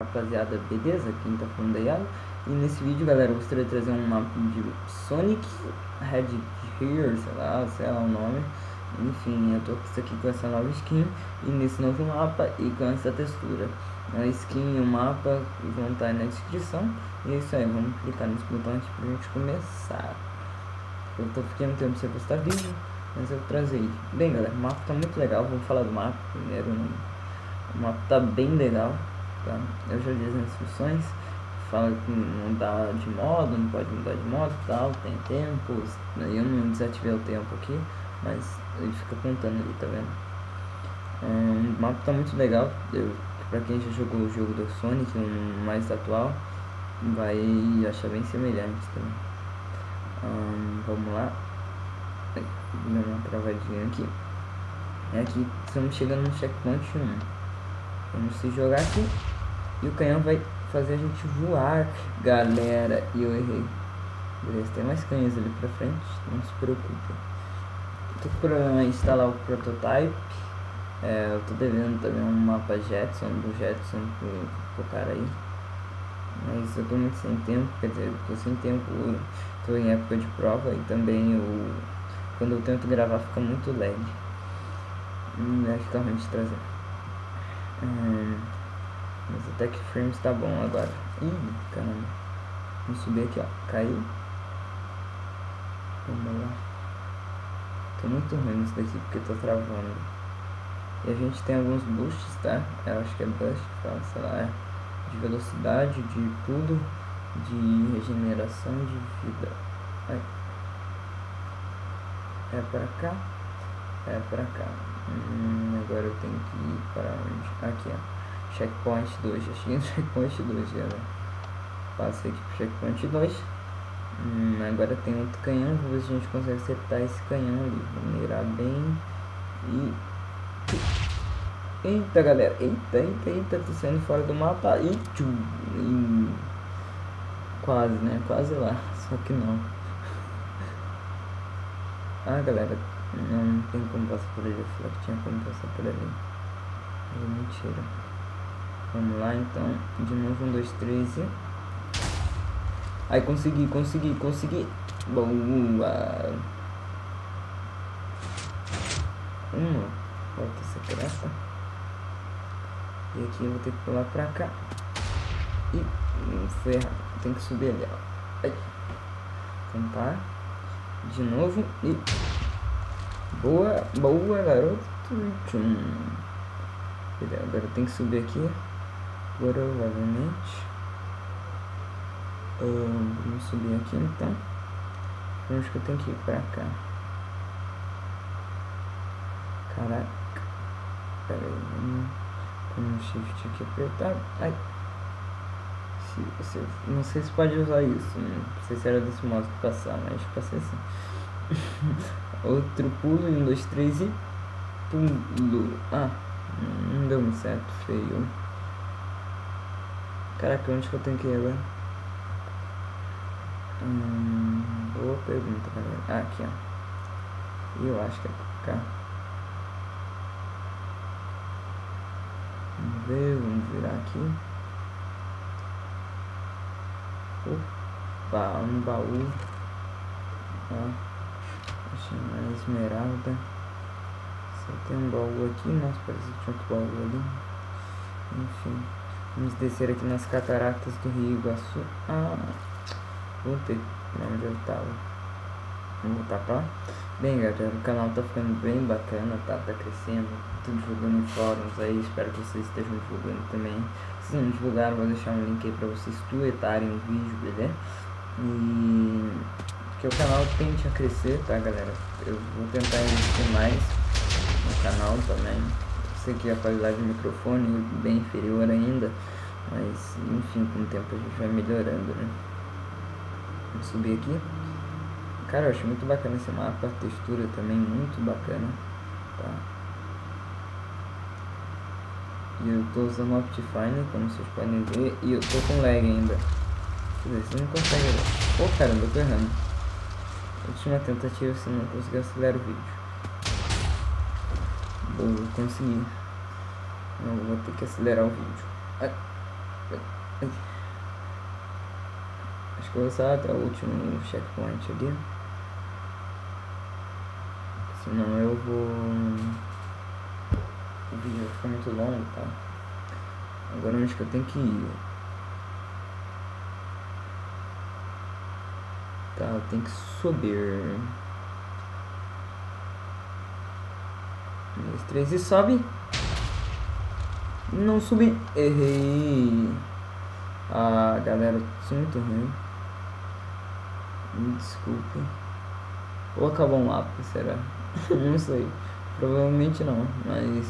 Rapaziada, beleza? Quem tá falando aí, Alan. E nesse vídeo, galera, eu gostaria de trazer um mapa de Sonic Red Here, sei lá o nome. Enfim, eu tô aqui com essa nova skin e nesse novo mapa e com essa textura. A skin e o mapa vão estar na descrição. E é isso aí, vamos clicar nesse botão aqui pra gente começar. Eu tô ficando tempo sem postar vídeo, mas eu vou trazer. Bem, galera, o mapa tá muito legal. Vamos falar do mapa primeiro. O mapa tá bem legal. Tá? Eu já li as instruções, fala que não dá de modo, não pode mudar de modo, tal, tem tempos. Eu não desativei o tempo aqui, mas ele fica contando ali, tá vendo? O mapa tá muito legal. Pra quem já jogou o jogo do Sonic, um mais atual, vai achar bem semelhante também. Vamos lá. Deu uma travadinha aqui. Aqui estamos chegando no checkpoint 1. Vamos se jogar aqui. E o canhão vai fazer a gente voar, galera. E eu errei. Beleza, tem mais canhões ali pra frente, não se preocupe. Tô pra instalar o prototype. Eu tô devendo também um mapa Jetson, do Jetson pro cara aí. Mas eu tô muito sem tempo, quer dizer, tô sem tempo, tô em época de prova e também quando eu tento gravar fica muito lag. Vai ficar ruim de trazer. Mas até que frames tá bom agora. Ih, caramba. Vamos subir aqui, ó. Caiu. Vamos lá. Tô muito ruim nisso daqui porque tô travando. E a gente tem alguns boosts, tá? Eu acho que é boost que fala, sei lá, de velocidade, de tudo, de regeneração de vida. Ai. É pra cá? É pra cá. Agora eu tenho que ir para onde? Aqui, ó. Checkpoint 2, já cheguei no checkpoint 2 já, né? Passei aqui pro checkpoint 2. Agora tem outro canhão, vou ver se a gente consegue acertar esse canhão ali. Vou mirar bem e... Eita, galera, eita, tô saindo fora do mapa e... Quase, né? Quase lá, só que não. Galera, não tem como passar por ali, eu falei que tinha como passar por ali. Mentira. Vamos lá então, de novo, 1, 2, 3 e... Aí consegui. Boa. Uma porta secreta. E aqui eu vou ter que pular pra cá. E foi errado, tem que subir ali, ó. Aí. Tentar. De novo e... Boa, garoto. Agora tem que subir aqui. Provavelmente. Vamos subir aqui então. Acho que eu tenho que ir pra cá. Caraca. Pera aí. Com o shift aqui apertado. Ai. Não sei se pode usar isso. Não sei se era desse modo que passar, mas passei assim. Outro pulo, 1, 2, 3 e... Pulo. Não deu muito certo, feio. Caraca, onde que eu tenho que ir agora? Boa pergunta, galera. Aqui, ó. Eu acho que é pra cá. Vamos ver, vamos virar aqui. Opa, um baú. Achei uma esmeralda. Só tem um baú aqui. Nossa, parece que tinha outro baú ali. Enfim, vamos descer aqui nas cataratas do Rio Iguaçu. Voltei onde eu tava. Vamos voltar pra lá. Bem, galera, o canal tá ficando bem bacana, tá crescendo. Tô divulgando em fóruns aí, espero que vocês estejam divulgando também. Se não divulgaram, vou deixar um link aí pra vocês tweetarem o vídeo, beleza? E que o canal tente a crescer, tá, galera? Eu vou tentar investir mais no canal também. Sei que a qualidade do microfone é bem inferior ainda, mas enfim, com o tempo a gente vai melhorando, né? Vamos subir aqui. Cara, eu acho muito bacana esse mapa, a textura também muito bacana, tá? E eu tô usando o Optifine, como vocês podem ver, e eu tô com lag ainda. Quer dizer, você não consegue ver. Pô, caramba, eu tô errando. Última tentativa, se não conseguir, acelera o vídeo. Boa, consegui. Eu vou ter que acelerar o vídeo. Acho que eu vou usar até o último checkpoint ali. Senão eu vou... O vídeo vai ficar muito longo, tá? Agora onde que eu tenho que ir? Tá, eu tenho que subir. 1, 2, 3 e sobe. Não subi. Errei. Ah, galera, isso é muito ruim. Me desculpe. Ou acabou o mapa, será? Não sei. Provavelmente não, mas...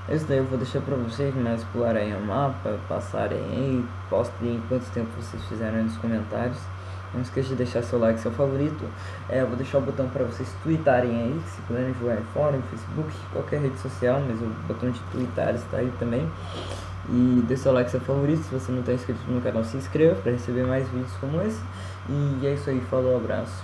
Isso daí eu vou deixar pra vocês, mas pularem o mapa, passarem aí, postem quanto tempo vocês fizeram aí nos comentários. Não esqueça de deixar seu like, seu favorito. Eu vou deixar o botão para vocês tweetarem aí, se puderem jogar em fórum, Facebook, qualquer rede social, mas o botão de tweetar está aí também. E deixe seu like, seu favorito. Se você não está inscrito no canal, se inscreva para receber mais vídeos como esse. E é isso aí, falou, abraço.